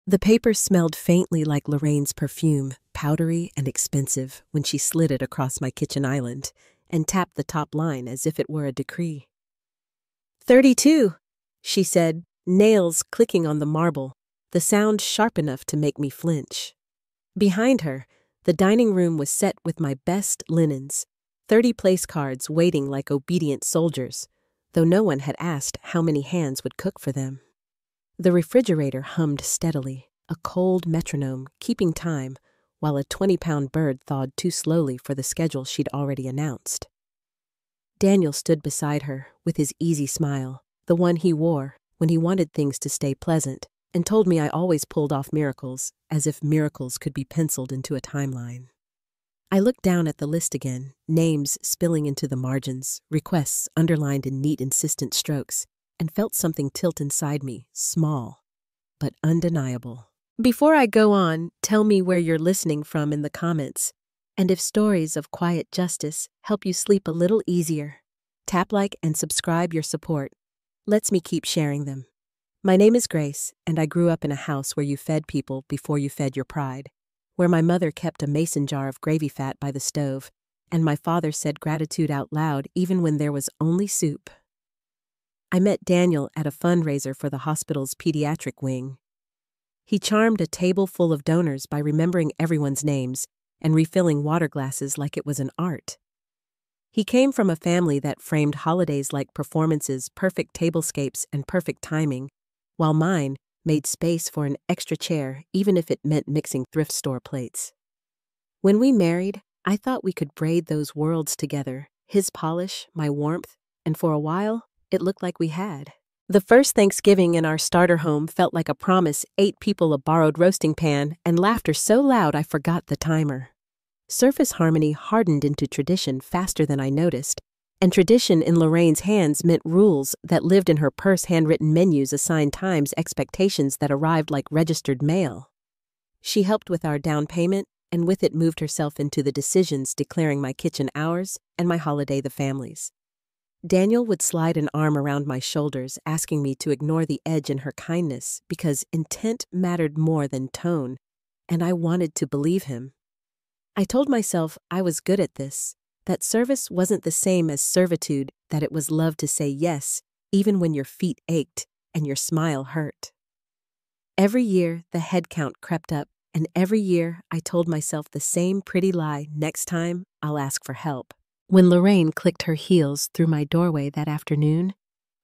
The paper smelled faintly like Lorraine's perfume, powdery and expensive, when she slid it across my kitchen island and tapped the top line as if it were a decree. 32, she said, nails clicking on the marble, the sound sharp enough to make me flinch. Behind her, the dining room was set with my best linens, 30 place cards waiting like obedient soldiers, though no one had asked how many hands would cook for them. The refrigerator hummed steadily, a cold metronome keeping time while a 20-pound bird thawed too slowly for the schedule she'd already announced. Daniel stood beside her with his easy smile, the one he wore when he wanted things to stay pleasant, and told me I always pulled off miracles, as if miracles could be penciled into a timeline. I looked down at the list again, names spilling into the margins, requests underlined in neat, insistent strokes, and felt something tilt inside me, small, but undeniable. Before I go on, tell me where you're listening from in the comments, and if stories of quiet justice help you sleep a little easier. Tap like and subscribe. Your support lets me keep sharing them. My name is Grace, and I grew up in a house where you fed people before you fed your pride, where my mother kept a mason jar of gravy fat by the stove, and my father said gratitude out loud even when there was only soup. I met Daniel at a fundraiser for the hospital's pediatric wing. He charmed a table full of donors by remembering everyone's names and refilling water glasses like it was an art. He came from a family that framed holidays like performances, perfect tablescapes, and perfect timing, while mine made space for an extra chair even if it meant mixing thrift store plates. When we married, I thought we could braid those worlds together, his polish, my warmth, and for a while, it looked like we had. The first Thanksgiving in our starter home felt like a promise, 8 people, a borrowed roasting pan, and laughter so loud I forgot the timer. Surface harmony hardened into tradition faster than I noticed, and tradition in Lorraine's hands meant rules that lived in her purse, handwritten menus assigned times, expectations that arrived like registered mail. She helped with our down payment, and with it moved herself into the decisions declaring my kitchen ours and my holiday the family's. Daniel would slide an arm around my shoulders, asking me to ignore the edge in her kindness because intent mattered more than tone, and I wanted to believe him. I told myself I was good at this, that service wasn't the same as servitude, that it was love to say yes, even when your feet ached and your smile hurt. Every year, the head count crept up, and every year I told myself the same pretty lie: next time, I'll ask for help. When Lorraine clicked her heels through my doorway that afternoon,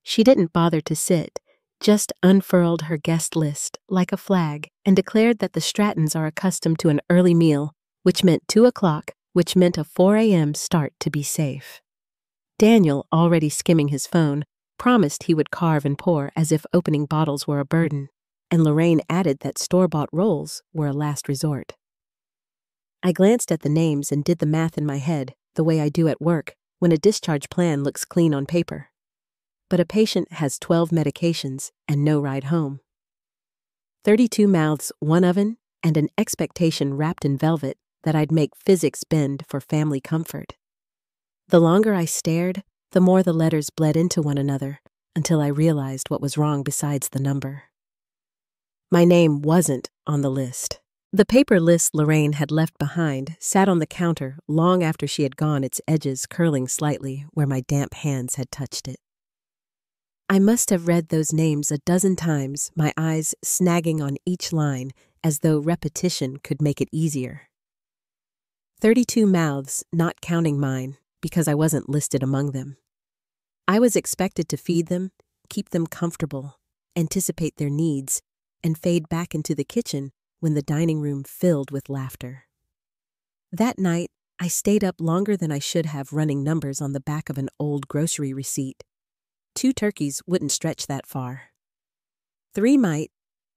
she didn't bother to sit, just unfurled her guest list like a flag and declared that the Strattons are accustomed to an early meal, which meant 2 o'clock, which meant a 4 a.m. start to be safe. Daniel, already skimming his phone, promised he would carve and pour as if opening bottles were a burden, and Lorraine added that store-bought rolls were a last resort. I glanced at the names and did the math in my head, the way I do at work when a discharge plan looks clean on paper. But a patient has 12 medications and no ride home. 32 mouths, 1 oven, and an expectation wrapped in velvet that I'd make physics bend for family comfort. The longer I stared, the more the letters bled into one another, until I realized what was wrong besides the number. My name wasn't on the list. The paper list Lorraine had left behind sat on the counter long after she had gone, its edges curling slightly where my damp hands had touched it. I must have read those names a dozen times, my eyes snagging on each line as though repetition could make it easier. 32 mouths, not counting mine, because I wasn't listed among them. I was expected to feed them, keep them comfortable, anticipate their needs, and fade back into the kitchen when the dining room filled with laughter. That night, I stayed up longer than I should have, running numbers on the back of an old grocery receipt. 2 turkeys wouldn't stretch that far. 3 might.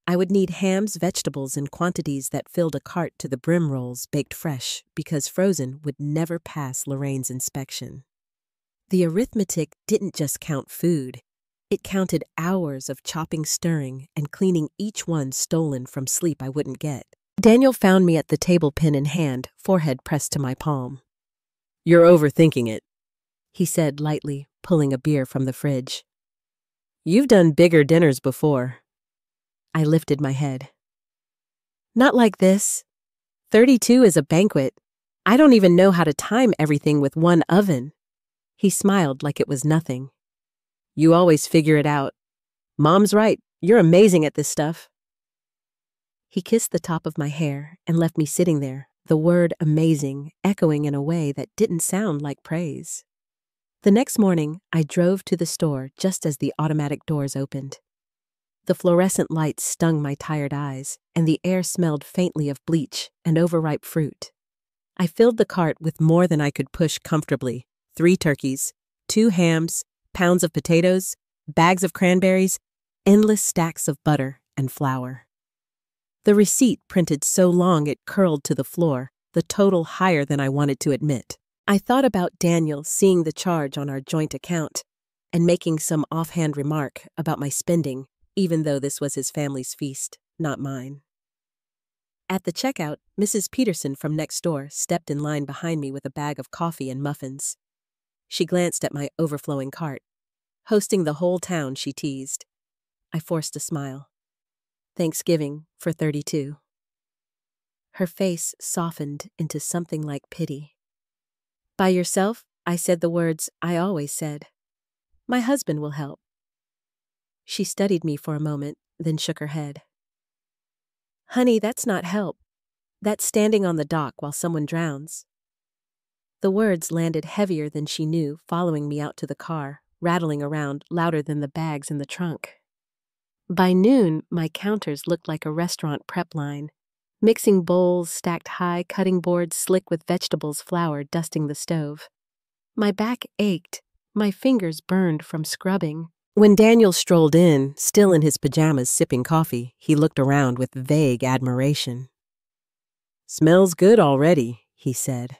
I would need hams, vegetables, and quantities that filled a cart to the brim. Rolls baked fresh, because frozen would never pass Lorraine's inspection. The arithmetic didn't just count food. It counted hours of chopping, stirring, and cleaning each one stolen from sleep I wouldn't get. Daniel found me at the table, pen in hand, forehead pressed to my palm. "You're overthinking it," he said lightly, pulling a beer from the fridge. "You've done bigger dinners before." I lifted my head. Not like this. 32 is a banquet. I don't even know how to time everything with one oven. He smiled like it was nothing. You always figure it out. Mom's right. You're amazing at this stuff. He kissed the top of my hair and left me sitting there, the word amazing echoing in a way that didn't sound like praise. The next morning, I drove to the store just as the automatic doors opened. The fluorescent lights stung my tired eyes, and the air smelled faintly of bleach and overripe fruit. I filled the cart with more than I could push comfortably: 3 turkeys, 2 hams, pounds of potatoes, bags of cranberries, endless stacks of butter and flour. The receipt printed so long it curled to the floor, the total higher than I wanted to admit. I thought about Daniel seeing the charge on our joint account and making some offhand remark about my spending, even though this was his family's feast, not mine. At the checkout, Mrs. Peterson from next door stepped in line behind me with a bag of coffee and muffins. She glanced at my overflowing cart. Hosting the whole town, she teased. I forced a smile. Thanksgiving for 32. Her face softened into something like pity. By yourself, I said the words I always said. My husband will help. She studied me for a moment, then shook her head. Honey, that's not help. That's standing on the dock while someone drowns. The words landed heavier than she knew, following me out to the car, rattling around louder than the bags in the trunk. By noon, my counters looked like a restaurant prep line. Mixing bowls stacked high, cutting boards slick with vegetables, flour dusting the stove. My back ached, my fingers burned from scrubbing. When Daniel strolled in, still in his pajamas sipping coffee, he looked around with vague admiration. Smells good already, he said.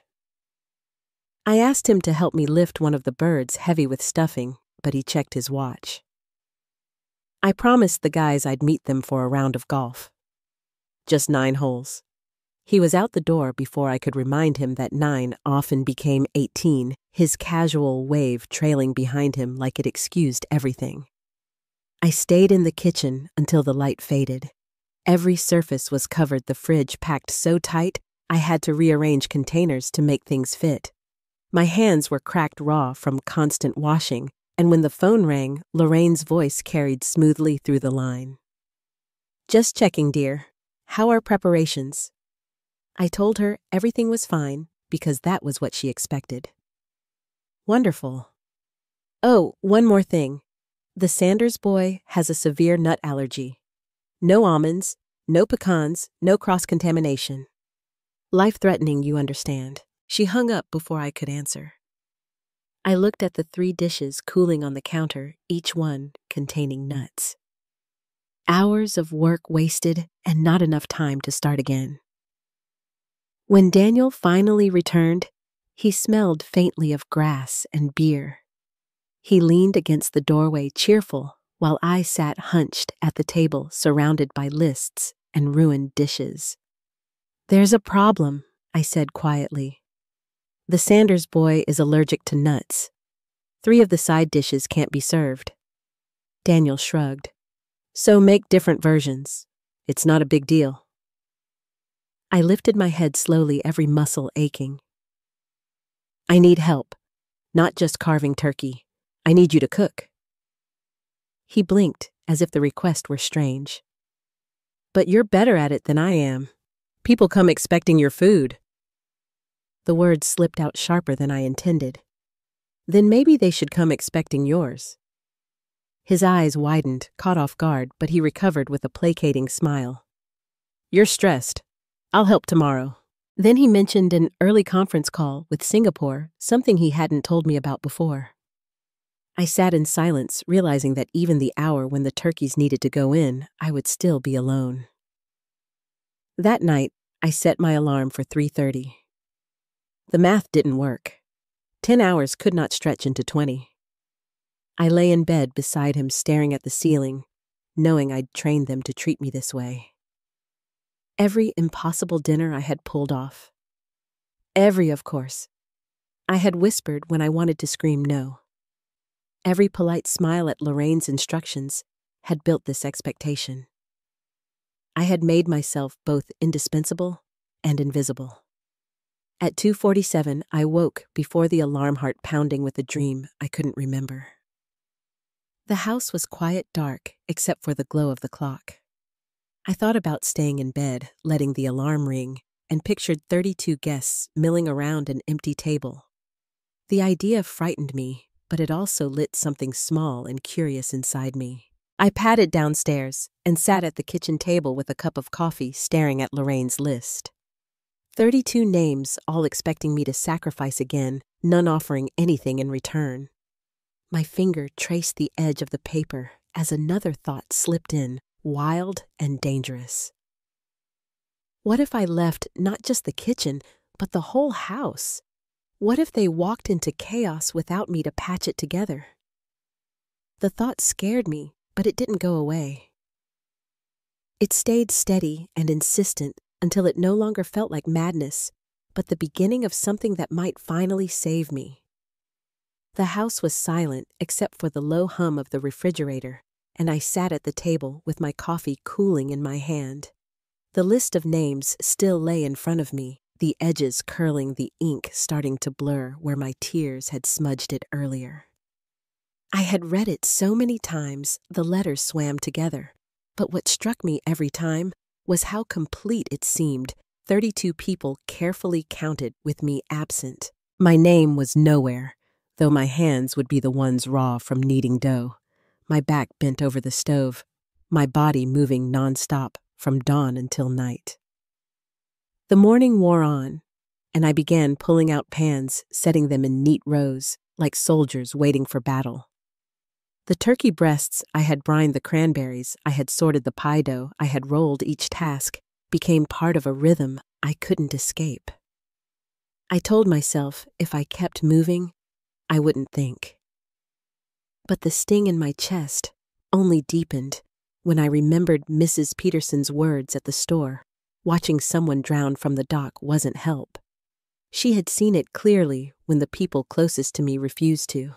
I asked him to help me lift one of the birds heavy with stuffing, but he checked his watch. I promised the guys I'd meet them for a round of golf. Just 9 holes. He was out the door before I could remind him that 9 often became 18, his casual wave trailing behind him like it excused everything. I stayed in the kitchen until the light faded. Every surface was covered, the fridge packed so tight I had to rearrange containers to make things fit. My hands were cracked raw from constant washing, and when the phone rang, Lorraine's voice carried smoothly through the line. Just checking, dear. How are preparations? I told her everything was fine because that was what she expected. Wonderful. Oh, one more thing. The Sanders boy has a severe nut allergy. No almonds, no pecans, no cross-contamination. Life-threatening, you understand. She hung up before I could answer. I looked at the 3 dishes cooling on the counter, each one containing nuts. Hours of work wasted and not enough time to start again. When Daniel finally returned, he smelled faintly of grass and beer. He leaned against the doorway cheerful while I sat hunched at the table surrounded by lists and ruined dishes. There's a problem, I said quietly. The Sanders boy is allergic to nuts. 3 of the side dishes can't be served. Daniel shrugged. So make different versions. It's not a big deal. I lifted my head slowly, every muscle aching. I need help, not just carving turkey. I need you to cook. He blinked as if the request were strange. But you're better at it than I am. People come expecting your food. The words slipped out sharper than I intended. Then maybe they should come expecting yours. His eyes widened, caught off guard, but he recovered with a placating smile. You're stressed. I'll help tomorrow. Then he mentioned an early conference call with Singapore, something he hadn't told me about before. I sat in silence, realizing that even the hour when the turkeys needed to go in, I would still be alone. That night, I set my alarm for 3:30. The math didn't work. 10 hours could not stretch into 20. I lay in bed beside him, staring at the ceiling, knowing I'd trained them to treat me this way. Every impossible dinner I had pulled off. Every, of course. I had whispered when I wanted to scream no. Every polite smile at Lorraine's instructions had built this expectation. I had made myself both indispensable and invisible. At 2:47, I woke before the alarm, heart pounding with a dream I couldn't remember. The house was quiet, dark, except for the glow of the clock. I thought about staying in bed, letting the alarm ring, and pictured 32 guests milling around an empty table. The idea frightened me, but it also lit something small and curious inside me. I padded downstairs and sat at the kitchen table with a cup of coffee, staring at Lorraine's list. 32 names, all expecting me to sacrifice again, none offering anything in return. My finger traced the edge of the paper as another thought slipped in, wild and dangerous. What if I left not just the kitchen, but the whole house? What if they walked into chaos without me to patch it together? The thought scared me, but it didn't go away. It stayed steady and insistent until it no longer felt like madness, but the beginning of something that might finally save me. The house was silent except for the low hum of the refrigerator, and I sat at the table with my coffee cooling in my hand. The list of names still lay in front of me, the edges curling, the ink starting to blur where my tears had smudged it earlier. I had read it so many times, the letters swam together. But what struck me every time was how complete it seemed, 32 people carefully counted with me absent. My name was nowhere, though my hands would be the ones raw from kneading dough, my back bent over the stove, my body moving nonstop from dawn until night. The morning wore on, and I began pulling out pans, setting them in neat rows, like soldiers waiting for battle. The turkey breasts, I had brined the cranberries, I had sorted the pie dough, I had rolled each task, became part of a rhythm I couldn't escape. I told myself if I kept moving, I wouldn't think. But the sting in my chest only deepened when I remembered Mrs. Peterson's words at the store. Watching someone drown from the dock wasn't help. She had seen it clearly when the people closest to me refused to.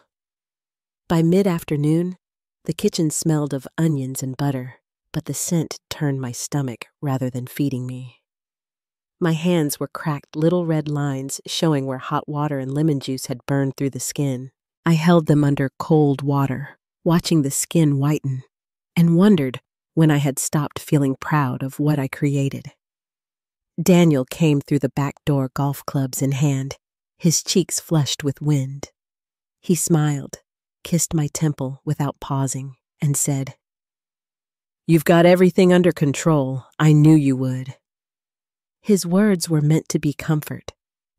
By mid-afternoon, the kitchen smelled of onions and butter, but the scent turned my stomach rather than feeding me. My hands were cracked, little red lines showing where hot water and lemon juice had burned through the skin. I held them under cold water, watching the skin whiten, and wondered when I had stopped feeling proud of what I created. Daniel came through the back door, golf clubs in hand, his cheeks flushed with wind. He smiled, kissed my temple without pausing, and said, "You've got everything under control. I knew you would." His words were meant to be comfort,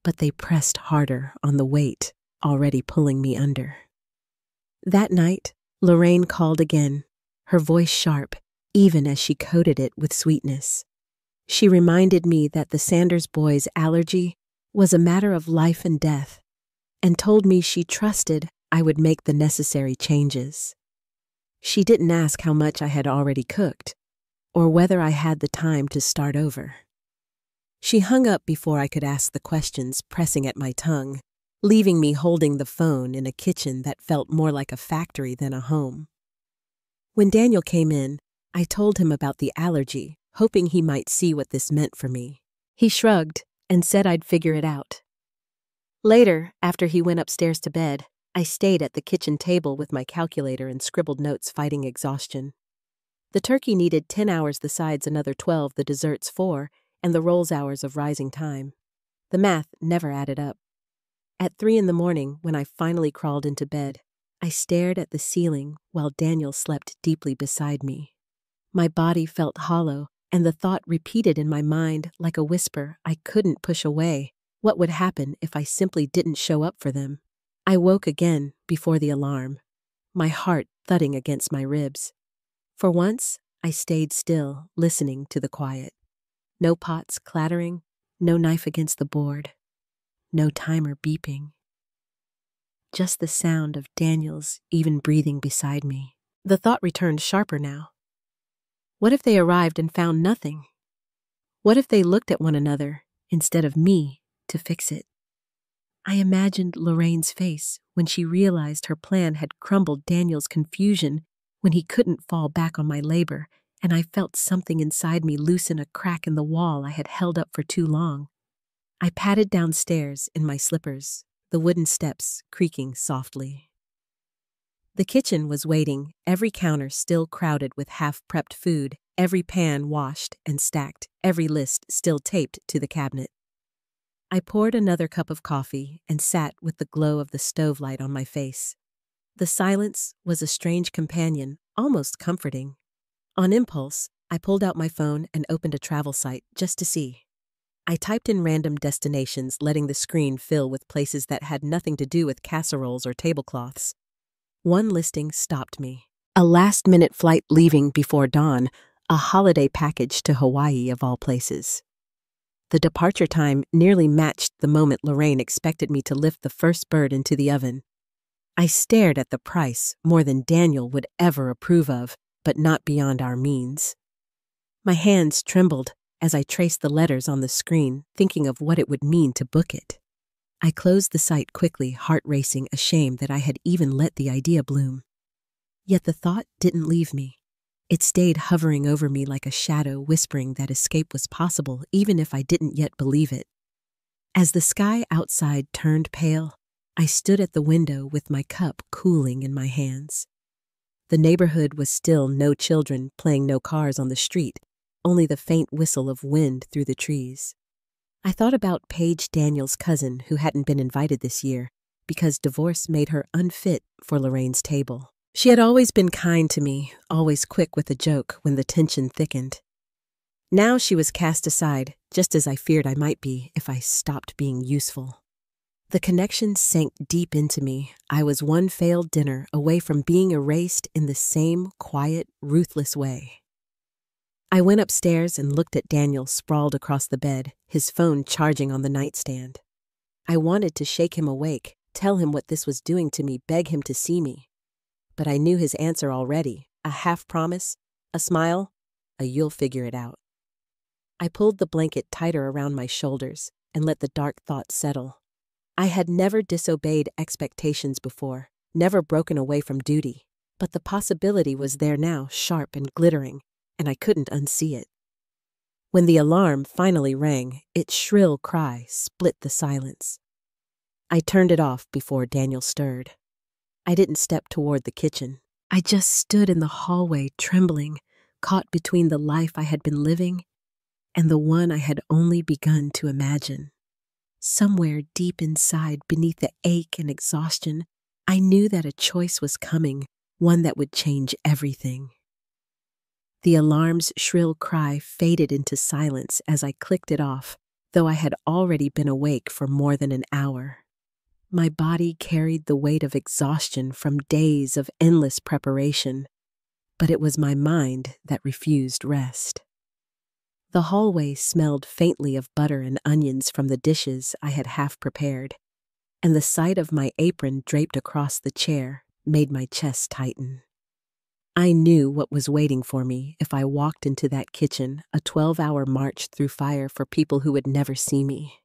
but they pressed harder on the weight already pulling me under. That night, Lorraine called again, her voice sharp, even as she coated it with sweetness. She reminded me that the Sanders boys' allergy was a matter of life and death, and told me she trusted I would make the necessary changes. She didn't ask how much I had already cooked, or whether I had the time to start over. She hung up before I could ask the questions pressing at my tongue, leaving me holding the phone in a kitchen that felt more like a factory than a home. When Daniel came in, I told him about the allergy, hoping he might see what this meant for me. He shrugged and said I'd figure it out. Later, after he went upstairs to bed, I stayed at the kitchen table with my calculator and scribbled notes, fighting exhaustion. The turkey needed 10 hours, the sides another 12, the desserts 4, and the rolls hours of rising time. The math never added up. At 3 a.m, when I finally crawled into bed, I stared at the ceiling while Daniel slept deeply beside me. My body felt hollow, and the thought repeated in my mind like a whisper I couldn't push away. What would happen if I simply didn't show up for them? I woke again before the alarm, my heart thudding against my ribs. For once, I stayed still, listening to the quiet. No pots clattering, no knife against the board, no timer beeping. Just the sound of Daniel's even breathing beside me. The thought returned sharper now. What if they arrived and found nothing? What if they looked at one another instead of me to fix it? I imagined Lorraine's face when she realized her plan had crumbled, Daniel's confusion when he couldn't fall back on my labor, and I felt something inside me loosen a crack in the wall I had held up for too long. I padded downstairs in my slippers, the wooden steps creaking softly. The kitchen was waiting, every counter still crowded with half-prepped food, every pan washed and stacked, every list still taped to the cabinet. I poured another cup of coffee and sat with the glow of the stove light on my face. The silence was a strange companion, almost comforting. On impulse, I pulled out my phone and opened a travel site just to see. I typed in random destinations, letting the screen fill with places that had nothing to do with casseroles or tablecloths. One listing stopped me. A last-minute flight leaving before dawn, a holiday package to Hawaii of all places. The departure time nearly matched the moment Lorraine expected me to lift the first bird into the oven. I stared at the price, more than Daniel would ever approve of, but not beyond our means. My hands trembled as I traced the letters on the screen, thinking of what it would mean to book it. I closed the site quickly, heart racing, ashamed that I had even let the idea bloom. Yet the thought didn't leave me. It stayed hovering over me like a shadow, whispering that escape was possible, even if I didn't yet believe it. As the sky outside turned pale, I stood at the window with my cup cooling in my hands. The neighborhood was still, no children playing, no cars on the street, only the faint whistle of wind through the trees. I thought about Paige, Daniel's cousin, who hadn't been invited this year because divorce made her unfit for Lorraine's table. She had always been kind to me, always quick with a joke when the tension thickened. Now she was cast aside, just as I feared I might be if I stopped being useful. The connection sank deep into me. I was one failed dinner away from being erased in the same quiet, ruthless way. I went upstairs and looked at Daniel sprawled across the bed, his phone charging on the nightstand. I wanted to shake him awake, tell him what this was doing to me, beg him to see me. But I knew his answer already, a half promise, a smile, a "you'll figure it out." I pulled the blanket tighter around my shoulders and let the dark thoughts settle. I had never disobeyed expectations before, never broken away from duty, but the possibility was there now, sharp and glittering, and I couldn't unsee it. When the alarm finally rang, its shrill cry split the silence. I turned it off before Daniel stirred. I didn't step toward the kitchen. I just stood in the hallway, trembling, caught between the life I had been living and the one I had only begun to imagine. Somewhere deep inside, beneath the ache and exhaustion, I knew that a choice was coming, one that would change everything. The alarm's shrill cry faded into silence as I clicked it off, though I had already been awake for more than an hour. My body carried the weight of exhaustion from days of endless preparation, but it was my mind that refused rest. The hallway smelled faintly of butter and onions from the dishes I had half prepared, and the sight of my apron draped across the chair made my chest tighten. I knew what was waiting for me if I walked into that kitchen, a 12-hour march through fire for people who would never see me.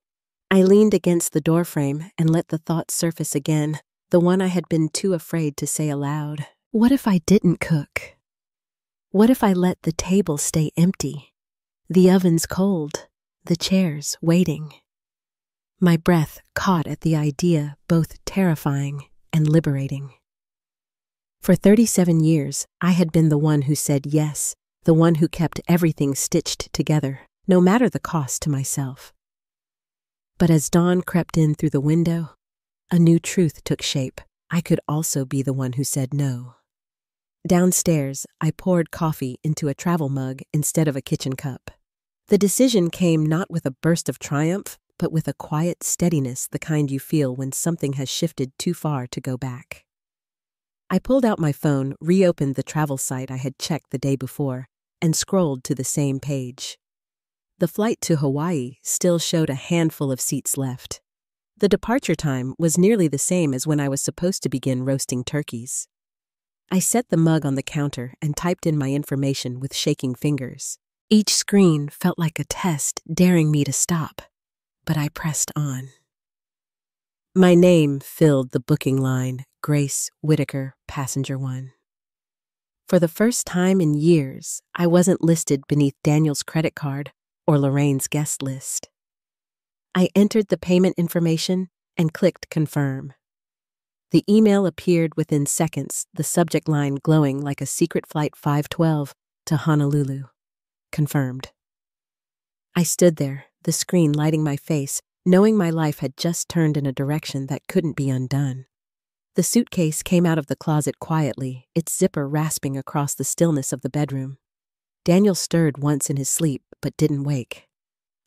I leaned against the doorframe and let the thought surface again, the one I had been too afraid to say aloud. What if I didn't cook? What if I let the table stay empty? The oven's cold, the chairs waiting. My breath caught at the idea, both terrifying and liberating. For 37 years, I had been the one who said yes, the one who kept everything stitched together, no matter the cost to myself. But as dawn crept in through the window, a new truth took shape. I could also be the one who said no. Downstairs, I poured coffee into a travel mug instead of a kitchen cup. The decision came not with a burst of triumph, but with a quiet steadiness, the kind you feel when something has shifted too far to go back. I pulled out my phone, reopened the travel site I had checked the day before, and scrolled to the same page. The flight to Hawaii still showed a handful of seats left. The departure time was nearly the same as when I was supposed to begin roasting turkeys. I set the mug on the counter and typed in my information with shaking fingers. Each screen felt like a test, daring me to stop, but I pressed on. My name filled the booking line, Grace Whitaker, Passenger 1. For the first time in years, I wasn't listed beneath Daniel's credit card or Lorraine's guest list. I entered the payment information and clicked confirm. The email appeared within seconds, the subject line glowing like a secret flight 512 to Honolulu. Confirmed. I stood there, the screen lighting my face, knowing my life had just turned in a direction that couldn't be undone. The suitcase came out of the closet quietly, its zipper rasping across the stillness of the bedroom. Daniel stirred once in his sleep, but didn't wake.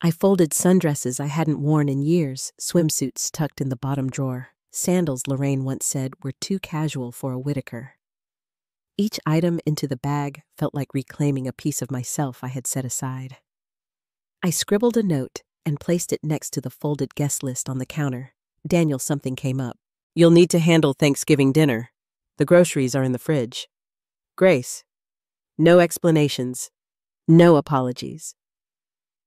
I folded sundresses I hadn't worn in years, swimsuits tucked in the bottom drawer, sandals Lorraine once said were too casual for a Whitaker. Each item into the bag felt like reclaiming a piece of myself I had set aside. I scribbled a note and placed it next to the folded guest list on the counter. Daniel, something came up. You'll need to handle Thanksgiving dinner. The groceries are in the fridge. Grace. No explanations. No apologies.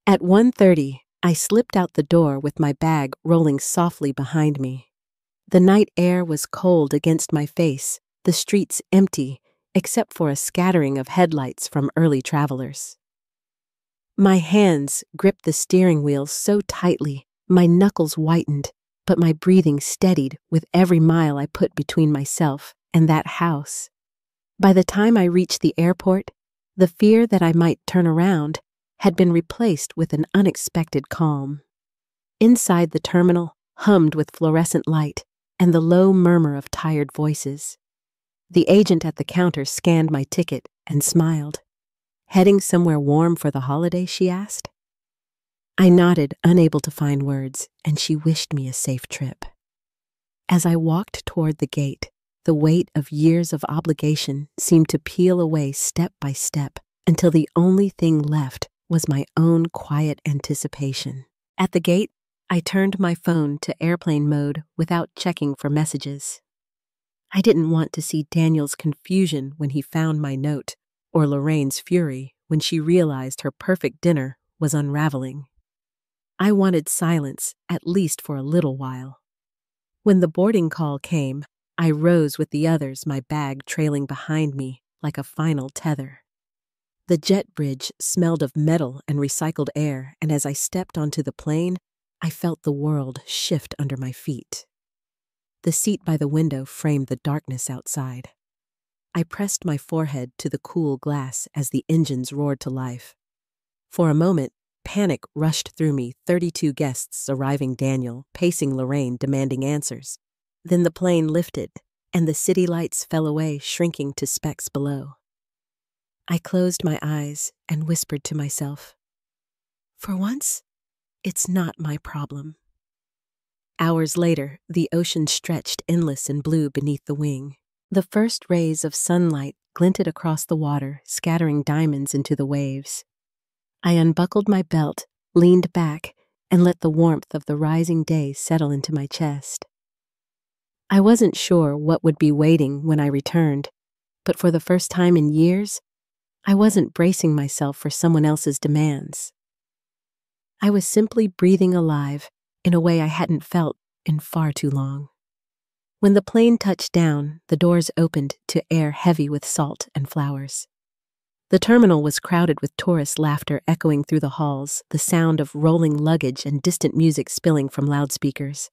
At 1:30, I slipped out the door with my bag rolling softly behind me. The night air was cold against my face, the streets empty, except for a scattering of headlights from early travelers. My hands gripped the steering wheel so tightly, my knuckles whitened, but my breathing steadied with every mile I put between myself and that house. By the time I reached the airport, the fear that I might turn around had been replaced with an unexpected calm. Inside the terminal hummed with fluorescent light and the low murmur of tired voices. The agent at the counter scanned my ticket and smiled. Heading somewhere warm for the holiday, she asked. I nodded, unable to find words, and she wished me a safe trip. As I walked toward the gate, the weight of years of obligation seemed to peel away step by step until the only thing left was my own quiet anticipation. At the gate, I turned my phone to airplane mode without checking for messages. I didn't want to see Daniel's confusion when he found my note, or Lorraine's fury when she realized her perfect dinner was unraveling. I wanted silence, at least for a little while. When the boarding call came, I rose with the others, my bag trailing behind me like a final tether. The jet bridge smelled of metal and recycled air, and as I stepped onto the plane, I felt the world shift under my feet. The seat by the window framed the darkness outside. I pressed my forehead to the cool glass as the engines roared to life. For a moment, panic rushed through me, 32 guests arriving, Daniel, pacing Lorraine, demanding answers. Then the plane lifted, and the city lights fell away, shrinking to specks below. I closed my eyes and whispered to myself, for once, it's not my problem. Hours later, the ocean stretched endless and blue beneath the wing. The first rays of sunlight glinted across the water, scattering diamonds into the waves. I unbuckled my belt, leaned back, and let the warmth of the rising day settle into my chest. I wasn't sure what would be waiting when I returned, but for the first time in years, I wasn't bracing myself for someone else's demands. I was simply breathing alive in a way I hadn't felt in far too long. When the plane touched down, the doors opened to air heavy with salt and flowers. The terminal was crowded with tourist laughter echoing through the halls, the sound of rolling luggage and distant music spilling from loudspeakers.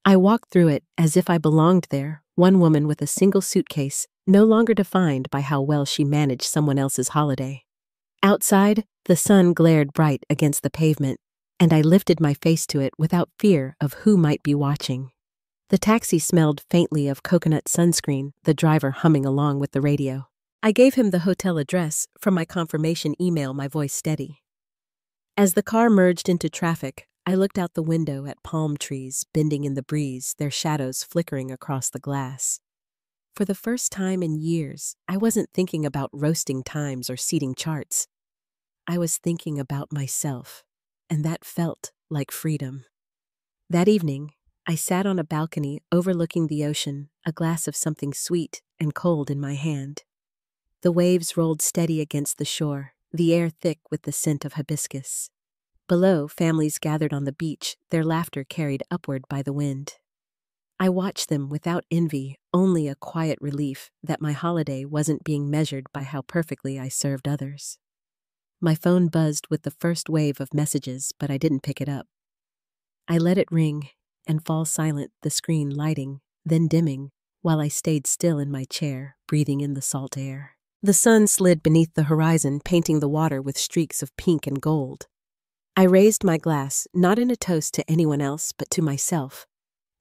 I walked through it as if I belonged there, one woman with a single suitcase, no longer defined by how well she managed someone else's holiday. Outside, the sun glared bright against the pavement, and I lifted my face to it without fear of who might be watching. The taxi smelled faintly of coconut sunscreen, the driver humming along with the radio. I gave him the hotel address from my confirmation email, my voice steady. As the car merged into traffic, I looked out the window at palm trees bending in the breeze, their shadows flickering across the glass. For the first time in years, I wasn't thinking about roasting times or seating charts. I was thinking about myself, and that felt like freedom. That evening, I sat on a balcony overlooking the ocean, a glass of something sweet and cold in my hand. The waves rolled steady against the shore, the air thick with the scent of hibiscus. Below, families gathered on the beach, their laughter carried upward by the wind. I watched them without envy only a quiet relief that my holiday wasn't being measured by how perfectly I served others. My phone buzzed with the first wave of messages, but I didn't pick it up. I let it ring and fall silent, the screen lighting, then dimming, while I stayed still in my chair, breathing in the salt air. The sun slid beneath the horizon, painting the water with streaks of pink and gold. I raised my glass, not in a toast to anyone else, but to myself,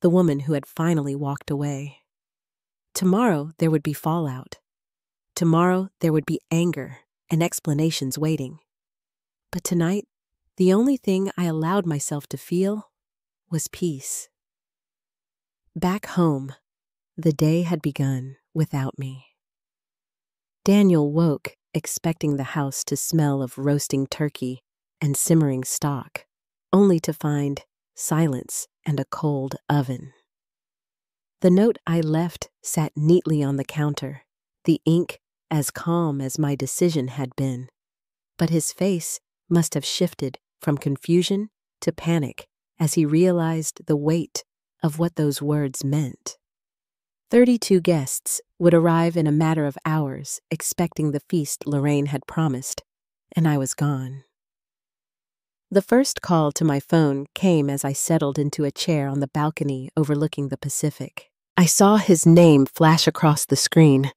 the woman who had finally walked away. Tomorrow there would be fallout. Tomorrow there would be anger and explanations waiting. But tonight, the only thing I allowed myself to feel was peace. Back home, the day had begun without me. Daniel woke, expecting the house to smell of roasting turkey and simmering stock, only to find silence and a cold oven. The note I left sat neatly on the counter, the ink as calm as my decision had been. But his face must have shifted from confusion to panic as he realized the weight of what those words meant. 32 guests would arrive in a matter of hours, expecting the feast Lorraine had promised, and I was gone. The first call to my phone came as I settled into a chair on the balcony overlooking the Pacific. I saw his name flash across the screen,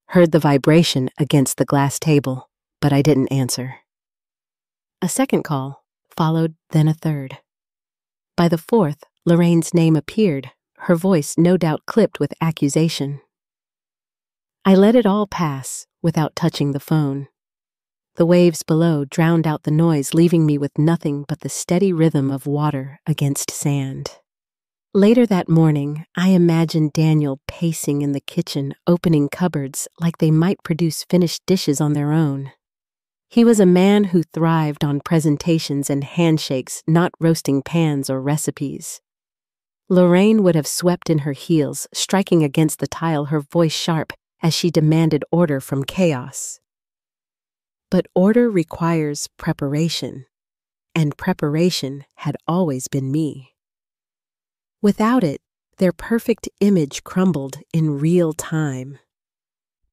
heard the vibration against the glass table, but I didn't answer. A second call followed, then a third. By the fourth, Lorraine's name appeared, her voice no doubt clipped with accusation. I let it all pass without touching the phone. The waves below drowned out the noise, leaving me with nothing but the steady rhythm of water against sand. Later that morning, I imagined Daniel pacing in the kitchen, opening cupboards like they might produce finished dishes on their own. He was a man who thrived on presentations and handshakes, not roasting pans or recipes. Lorraine would have swept in her heels, striking against the tile, her voice sharp as she demanded order from chaos. But order requires preparation, and preparation had always been me. Without it, their perfect image crumbled in real time.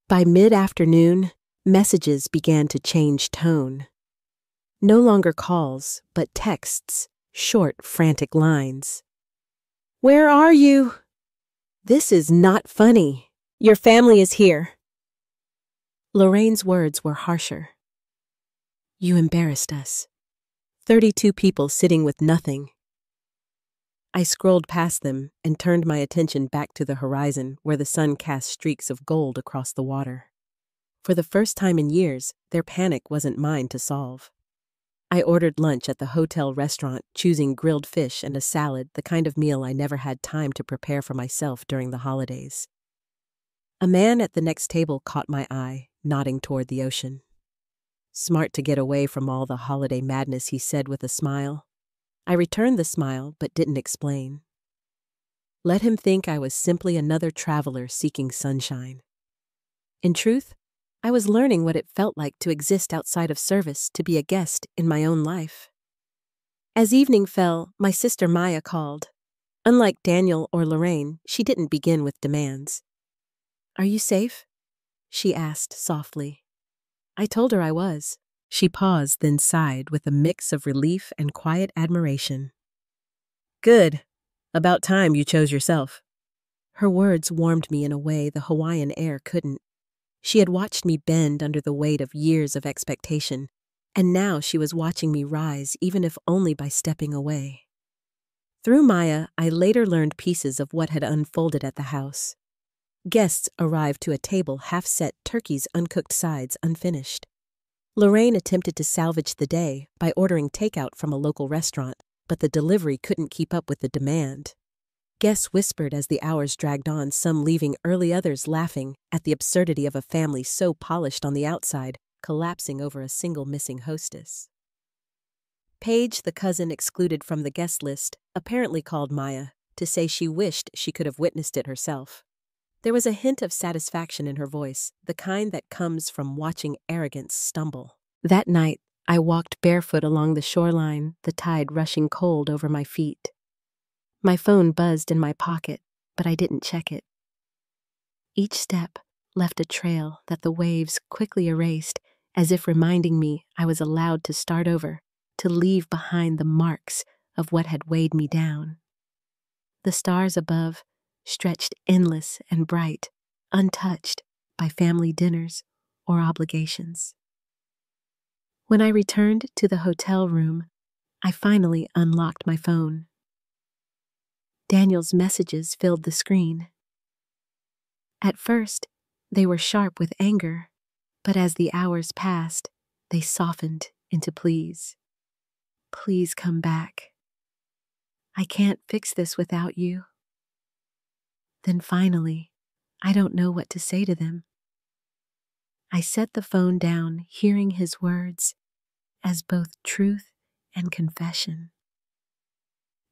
By mid-afternoon, messages began to change tone. No longer calls, but texts, short, frantic lines. "Where are you? This is not funny. Your family is here." Lorraine's words were harsher. "You embarrassed us. 32 people sitting with nothing." I scrolled past them and turned my attention back to the horizon where the sun cast streaks of gold across the water. For the first time in years, their panic wasn't mine to solve. I ordered lunch at the hotel restaurant, choosing grilled fish and a salad, the kind of meal I never had time to prepare for myself during the holidays. A man at the next table caught my eye, nodding toward the ocean. "Smart to get away from all the holiday madness," he said with a smile. I returned the smile, but didn't explain. Let him think I was simply another traveler seeking sunshine. In truth, I was learning what it felt like to exist outside of service, to be a guest in my own life. As evening fell, my sister Maya called. Unlike Daniel or Lorraine, she didn't begin with demands. "Are you safe?" she asked softly. I told her I was. She paused, then sighed with a mix of relief and quiet admiration. "Good. About time you chose yourself." Her words warmed me in a way the Hawaiian air couldn't. She had watched me bend under the weight of years of expectation, and now she was watching me rise, even if only by stepping away. Through Maya, I later learned pieces of what had unfolded at the house. Guests arrived to a table half-set, turkey's uncooked sides unfinished. Lorraine attempted to salvage the day by ordering takeout from a local restaurant, but the delivery couldn't keep up with the demand. Guests whispered as the hours dragged on, some leaving early, others laughing at the absurdity of a family so polished on the outside, collapsing over a single missing hostess. Paige, the cousin excluded from the guest list, apparently called Maya to say she wished she could have witnessed it herself. There was a hint of satisfaction in her voice, the kind that comes from watching arrogance stumble. That night, I walked barefoot along the shoreline, the tide rushing cold over my feet. My phone buzzed in my pocket, but I didn't check it. Each step left a trail that the waves quickly erased, as if reminding me I was allowed to start over, to leave behind the marks of what had weighed me down. The stars above stretched endless and bright, untouched by family dinners or obligations. When I returned to the hotel room, I finally unlocked my phone. Daniel's messages filled the screen. At first, they were sharp with anger, but as the hours passed, they softened into pleas. Please come back. I can't fix this without you. Then finally, I don't know what to say to them. I set the phone down, hearing his words as both truth and confession.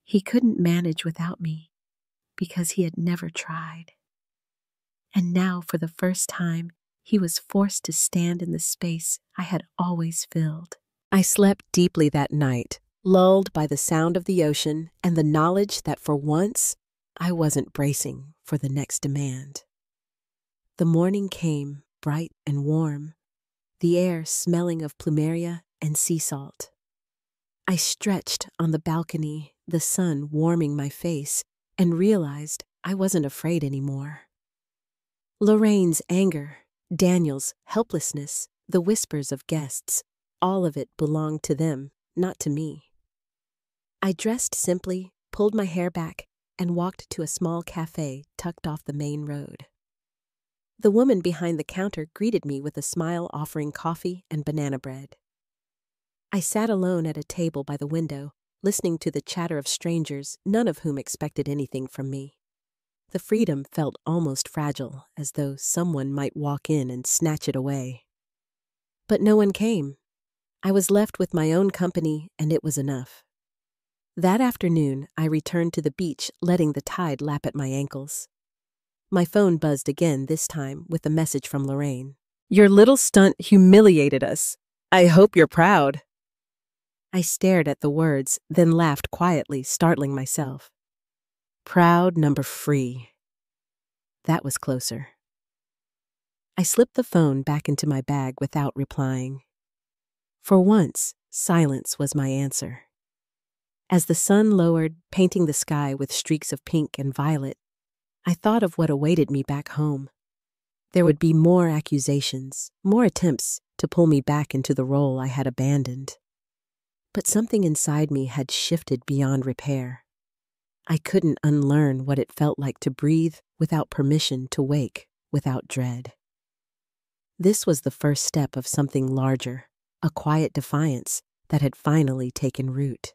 He couldn't manage without me because he had never tried. And now, for the first time, he was forced to stand in the space I had always filled. I slept deeply that night, lulled by the sound of the ocean and the knowledge that for once, I wasn't bracing for the next demand. The morning came, bright and warm, the air smelling of plumeria and sea salt. I stretched on the balcony, the sun warming my face, and realized I wasn't afraid anymore. Lorraine's anger, Daniel's helplessness, the whispers of guests, all of it belonged to them, not to me. I dressed simply, pulled my hair back, and walked to a small cafe tucked off the main road. The woman behind the counter greeted me with a smile, offering coffee and banana bread. I sat alone at a table by the window, listening to the chatter of strangers, none of whom expected anything from me. The freedom felt almost fragile, as though someone might walk in and snatch it away. But no one came. I was left with my own company, and it was enough. That afternoon, I returned to the beach, letting the tide lap at my ankles. My phone buzzed again, this time with a message from Lorraine. "Your little stunt humiliated us. I hope you're proud." I stared at the words, then laughed quietly, startling myself. Proud number free. That was closer. I slipped the phone back into my bag without replying. For once, silence was my answer. As the sun lowered, painting the sky with streaks of pink and violet, I thought of what awaited me back home. There would be more accusations, more attempts to pull me back into the role I had abandoned. But something inside me had shifted beyond repair. I couldn't unlearn what it felt like to breathe without permission, to wake without dread. This was the first step of something larger, a quiet defiance that had finally taken root.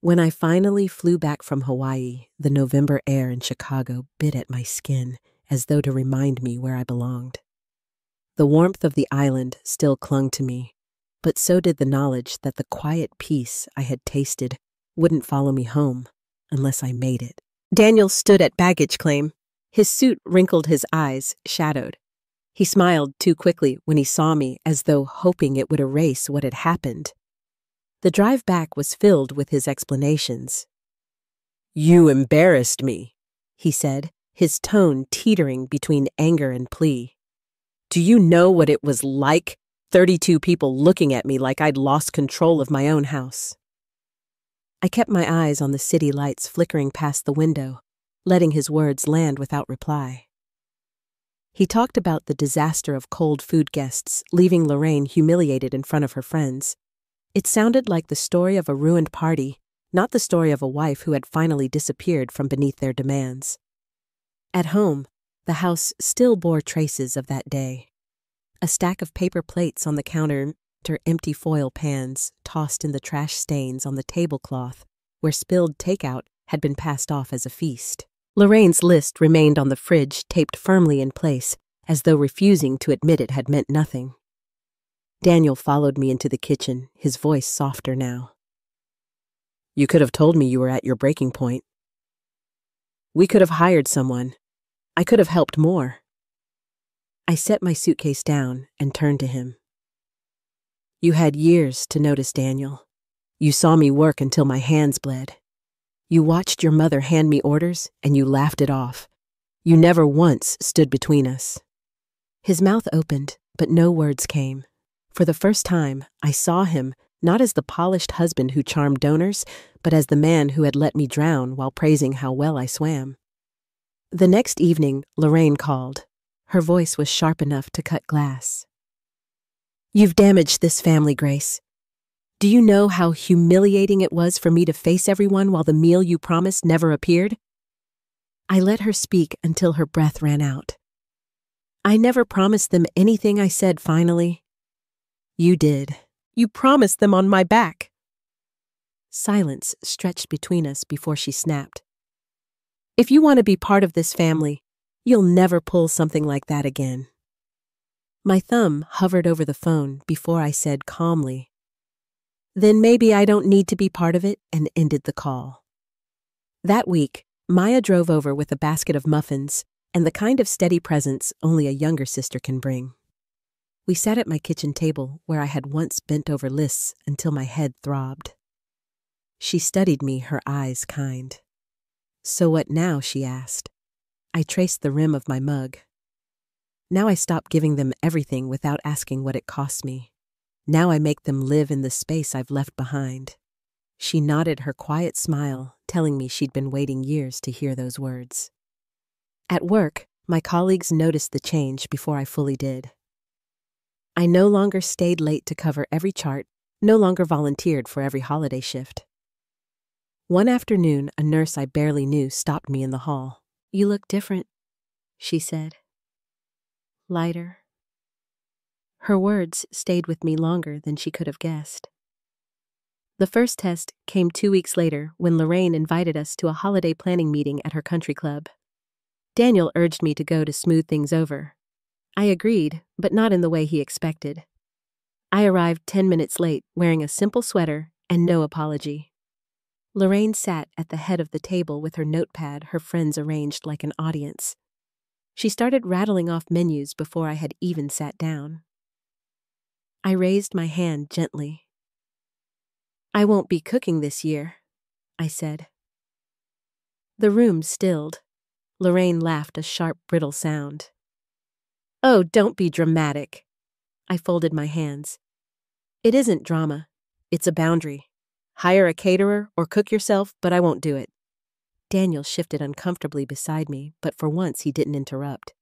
When I finally flew back from Hawaii, the November air in Chicago bit at my skin as though to remind me where I belonged. The warmth of the island still clung to me, but so did the knowledge that the quiet peace I had tasted wouldn't follow me home unless I made it. Daniel stood at baggage claim. His suit wrinkled, his eyes shadowed. He smiled too quickly when he saw me, as though hoping it would erase what had happened. The drive back was filled with his explanations. "You embarrassed me," he said, his tone teetering between anger and plea. "Do you know what it was like? 32 people looking at me like I'd lost control of my own house." I kept my eyes on the city lights flickering past the window, letting his words land without reply. He talked about the disaster of cold food guests, leaving Lorraine humiliated in front of her friends. It sounded like the story of a ruined party, not the story of a wife who had finally disappeared from beneath their demands. At home, the house still bore traces of that day. A stack of paper plates on the counter, empty foil pans tossed in the trash stains on the tablecloth where spilled takeout had been passed off as a feast. Lorraine's list remained on the fridge, taped firmly in place, as though refusing to admit it had meant nothing. Daniel followed me into the kitchen, his voice softer now. "You could have told me you were at your breaking point. We could have hired someone. I could have helped more." I set my suitcase down and turned to him. "You had years to notice, Daniel. You saw me work until my hands bled. You watched your mother hand me orders and you laughed it off. You never once stood between us." His mouth opened, but no words came. For the first time, I saw him not as the polished husband who charmed donors, but as the man who had let me drown while praising how well I swam. The next evening, Lorraine called. Her voice was sharp enough to cut glass. "You've damaged this family, Grace. Do you know how humiliating it was for me to face everyone while the meal you promised never appeared?" I let her speak until her breath ran out. "I never promised them anything," I said finally. "You did. You promised them on my back." Silence stretched between us before she snapped. "If you want to be part of this family, you'll never pull something like that again." My thumb hovered over the phone before I said calmly, "Then maybe I don't need to be part of it," and ended the call. That week, Maya drove over with a basket of muffins and the kind of steady presence only a younger sister can bring. We sat at my kitchen table where I had once bent over lists until my head throbbed. She studied me, her eyes kind. "So what now?" she asked. I traced the rim of my mug. "Now I stop giving them everything without asking what it costs me. Now I make them live in the space I've left behind." She nodded her quiet smile, telling me she'd been waiting years to hear those words. At work, my colleagues noticed the change before I fully did. I no longer stayed late to cover every chart, no longer volunteered for every holiday shift. One afternoon, a nurse I barely knew stopped me in the hall. "You look different," she said. "Lighter." Her words stayed with me longer than she could have guessed. The first test came 2 weeks later when Lorraine invited us to a holiday planning meeting at her country club. Daniel urged me to go to smooth things over. I agreed, but not in the way he expected. I arrived 10 minutes late, wearing a simple sweater and no apology. Lorraine sat at the head of the table with her notepad, her friends arranged like an audience. She started rattling off menus before I had even sat down. I raised my hand gently. "I won't be cooking this year," I said. The room stilled. Lorraine laughed a sharp, brittle sound. "Oh, don't be dramatic." I folded my hands. "It isn't drama. It's a boundary. Hire a caterer or cook yourself, but I won't do it." Daniel shifted uncomfortably beside me, but for once he didn't interrupt.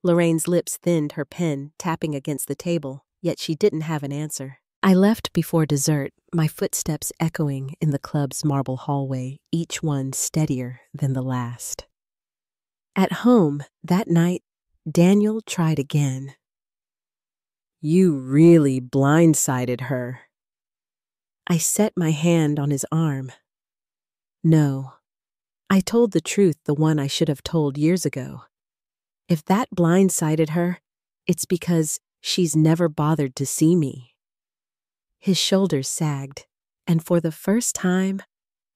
Lorraine's lips thinned, her pen tapping against the table, yet she didn't have an answer. I left before dessert, my footsteps echoing in the club's marble hallway, each one steadier than the last. At home, that night, Daniel tried again. "You really blindsided her." I set my hand on his arm. "No, I told the truth, the one I should have told years ago. If that blindsided her, it's because she's never bothered to see me." His shoulders sagged, and for the first time,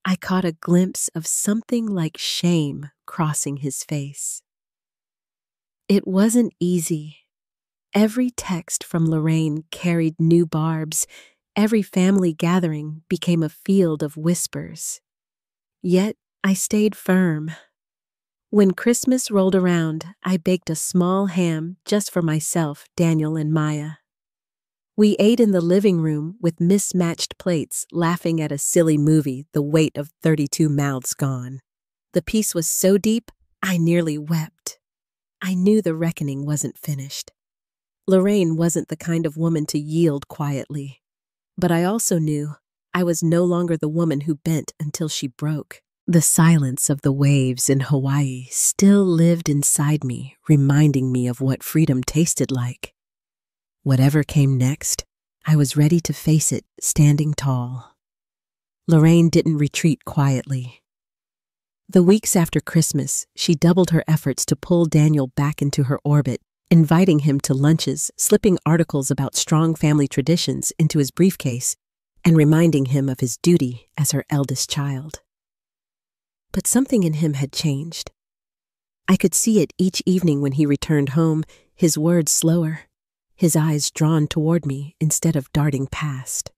I caught a glimpse of something like shame crossing his face. It wasn't easy. Every text from Lorraine carried new barbs. Every family gathering became a field of whispers. Yet I stayed firm. When Christmas rolled around, I baked a small ham just for myself, Daniel, and Maya. We ate in the living room with mismatched plates, laughing at a silly movie, the weight of 32 mouths gone. The peace was so deep, I nearly wept. I knew the reckoning wasn't finished. Lorraine wasn't the kind of woman to yield quietly. But I also knew I was no longer the woman who bent until she broke. The silence of the waves in Hawaii still lived inside me, reminding me of what freedom tasted like. Whatever came next, I was ready to face it, standing tall. Lorraine didn't retreat quietly. The weeks after Christmas, she doubled her efforts to pull Daniel back into her orbit, inviting him to lunches, slipping articles about strong family traditions into his briefcase, and reminding him of his duty as her eldest child. But something in him had changed. I could see it each evening when he returned home, his words slower, his eyes drawn toward me instead of darting past.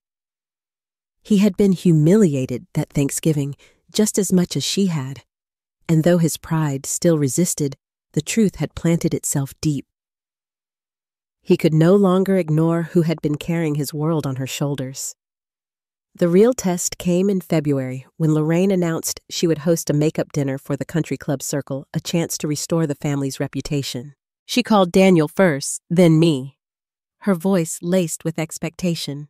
He had been humiliated that Thanksgiving just as much as she had, and though his pride still resisted, the truth had planted itself deep. He could no longer ignore who had been carrying his world on her shoulders. The real test came in February when Lorraine announced she would host a makeup dinner for the country club circle, a chance to restore the family's reputation. She called Daniel first, then me, her voice laced with expectation.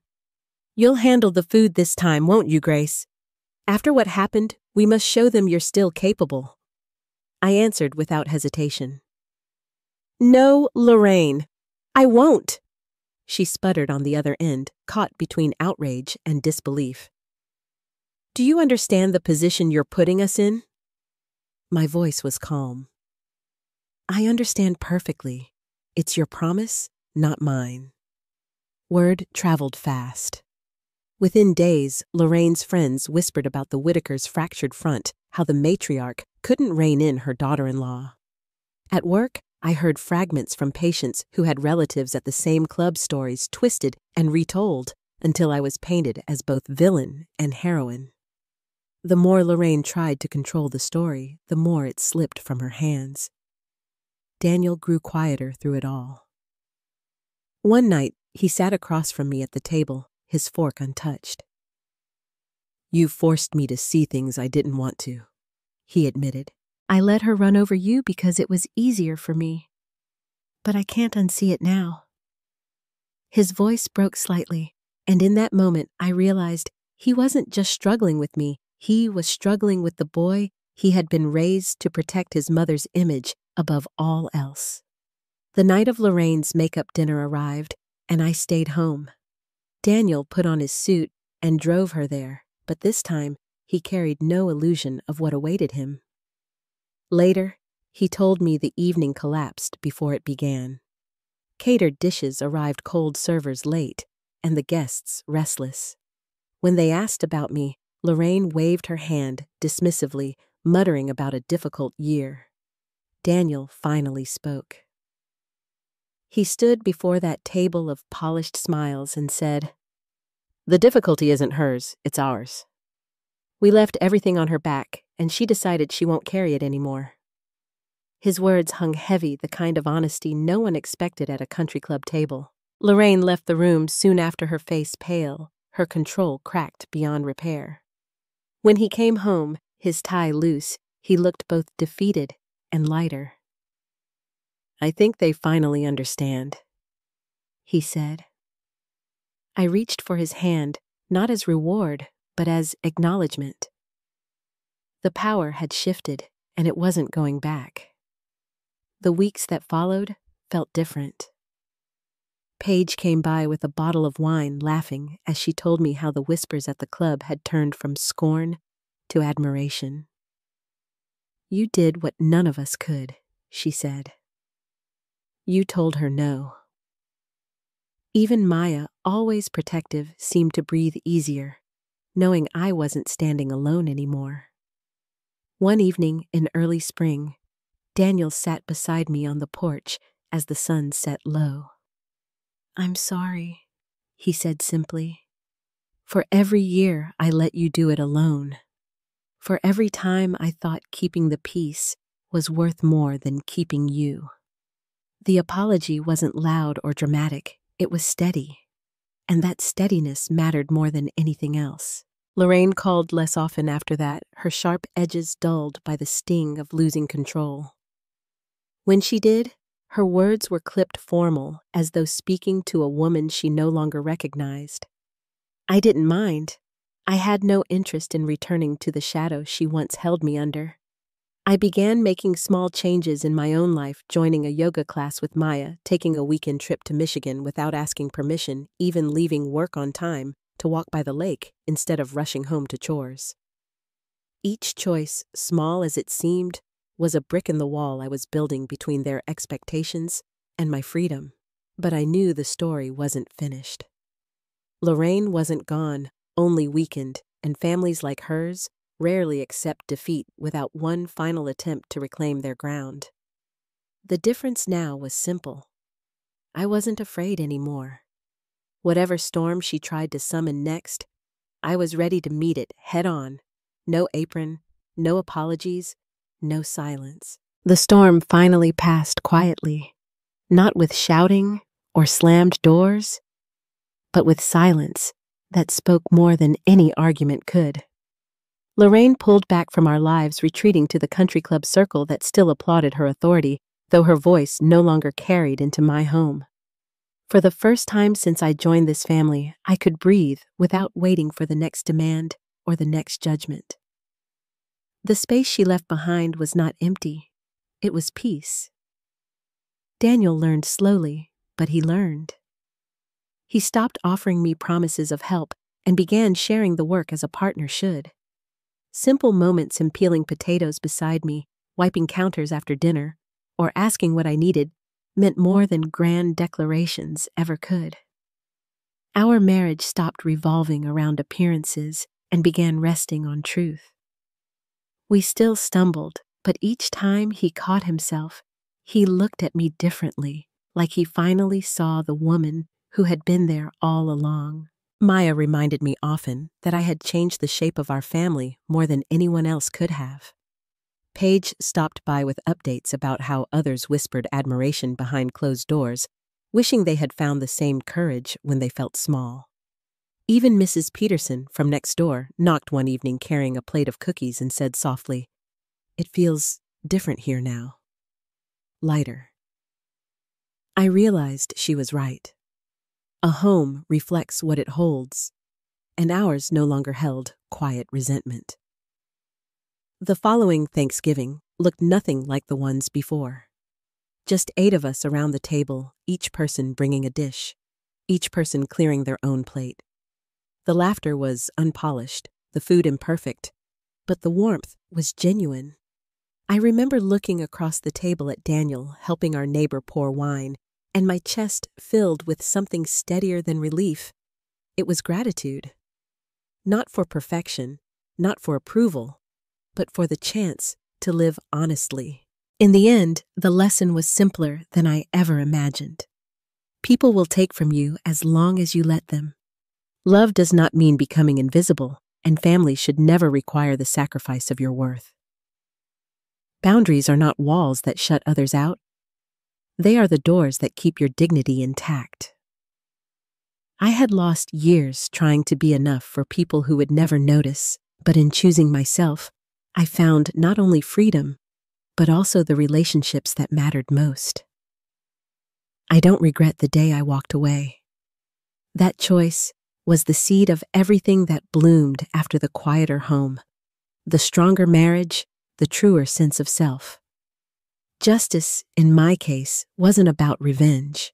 "You'll handle the food this time, won't you, Grace? After what happened, we must show them you're still capable." I answered without hesitation. "No, Lorraine, I won't." She sputtered on the other end, caught between outrage and disbelief. "Do you understand the position you're putting us in?" My voice was calm. "I understand perfectly. It's your promise, not mine." Word traveled fast. Within days, Lorraine's friends whispered about the Whitakers' fractured front, how the matriarch couldn't rein in her daughter-in-law. At work, I heard fragments from patients who had relatives at the same club, stories twisted and retold until I was painted as both villain and heroine. The more Lorraine tried to control the story, the more it slipped from her hands. Daniel grew quieter through it all. One night, he sat across from me at the table, his fork untouched. "You forced me to see things I didn't want to," he admitted. "I let her run over you because it was easier for me. But I can't unsee it now." His voice broke slightly, and in that moment I realized he wasn't just struggling with me, he was struggling with the boy he had been raised to protect his mother's image above all else. The night of Lorraine's makeup dinner arrived, and I stayed home. Daniel put on his suit and drove her there, but this time he carried no illusion of what awaited him. Later, he told me the evening collapsed before it began. Catered dishes arrived, cold servers late, and the guests restless. When they asked about me, Lorraine waved her hand dismissively, muttering about a difficult year. Daniel finally spoke. He stood before that table of polished smiles and said, "The difficulty isn't hers, it's ours. We left everything on her back, and she decided she won't carry it anymore." His words hung heavy, the kind of honesty no one expected at a country club table. Lorraine left the room soon after, her face pale, her control cracked beyond repair. When he came home, his tie loose, he looked both defeated and lighter. "I think they finally understand," he said. I reached for his hand, not as reward, but as acknowledgement. The power had shifted, and it wasn't going back. The weeks that followed felt different. Paige came by with a bottle of wine, laughing as she told me how the whispers at the club had turned from scorn to admiration. "You did what none of us could," she said. "You told her no." Even Maya, always protective, seemed to breathe easier, knowing I wasn't standing alone anymore. One evening in early spring, Daniel sat beside me on the porch as the sun set low. "I'm sorry," he said simply. "For every year I let you do it alone. For every time I thought keeping the peace was worth more than keeping you." The apology wasn't loud or dramatic, it was steady. And that steadiness mattered more than anything else. Lorraine called less often after that, her sharp edges dulled by the sting of losing control. When she did, her words were clipped formal, as though speaking to a woman she no longer recognized. I didn't mind. I had no interest in returning to the shadow she once held me under. I began making small changes in my own life, joining a yoga class with Maya, taking a weekend trip to Michigan without asking permission, even leaving work on time to walk by the lake instead of rushing home to chores. Each choice, small as it seemed, was a brick in the wall I was building between their expectations and my freedom. But I knew the story wasn't finished. Lorraine wasn't gone, only weakened, and families like hers rarely accept defeat without one final attempt to reclaim their ground. The difference now was simple. I wasn't afraid anymore. Whatever storm she tried to summon next, I was ready to meet it head on. No apron, no apologies, no silence. The storm finally passed quietly, not with shouting or slammed doors, but with silence that spoke more than any argument could. Lorraine pulled back from our lives, retreating to the country club circle that still applauded her authority, though her voice no longer carried into my home. For the first time since I joined this family, I could breathe without waiting for the next demand or the next judgment. The space she left behind was not empty. It was peace. Daniel learned slowly, but he learned. He stopped offering me promises of help and began sharing the work as a partner should. Simple moments in peeling potatoes beside me, wiping counters after dinner, or asking what I needed meant more than grand declarations ever could. Our marriage stopped revolving around appearances and began resting on truth. We still stumbled, but each time he caught himself, he looked at me differently, like he finally saw the woman who had been there all along. Maya reminded me often that I had changed the shape of our family more than anyone else could have. Paige stopped by with updates about how others whispered admiration behind closed doors, wishing they had found the same courage when they felt small. Even Mrs. Peterson from next door knocked one evening carrying a plate of cookies and said softly, "It feels different here now. Lighter." I realized she was right. A home reflects what it holds, and ours no longer held quiet resentment. The following Thanksgiving looked nothing like the ones before. Just 8 of us around the table, each person bringing a dish, each person clearing their own plate. The laughter was unpolished, the food imperfect, but the warmth was genuine. I remember looking across the table at Daniel helping our neighbor pour wine, and my chest filled with something steadier than relief. It was gratitude. Not for perfection, not for approval, but for the chance to live honestly. In the end, the lesson was simpler than I ever imagined. People will take from you as long as you let them. Love does not mean becoming invisible, and family should never require the sacrifice of your worth. Boundaries are not walls that shut others out. They are the doors that keep your dignity intact. I had lost years trying to be enough for people who would never notice, but in choosing myself, I found not only freedom, but also the relationships that mattered most. I don't regret the day I walked away. That choice was the seed of everything that bloomed after the quieter home, the stronger marriage, the truer sense of self. Justice, in my case, wasn't about revenge.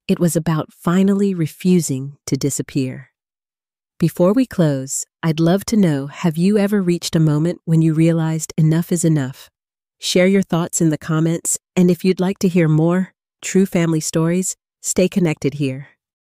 It was about finally refusing to disappear. Before we close, I'd love to know, have you ever reached a moment when you realized enough is enough? Share your thoughts in the comments, and if you'd like to hear more true family stories, stay connected here.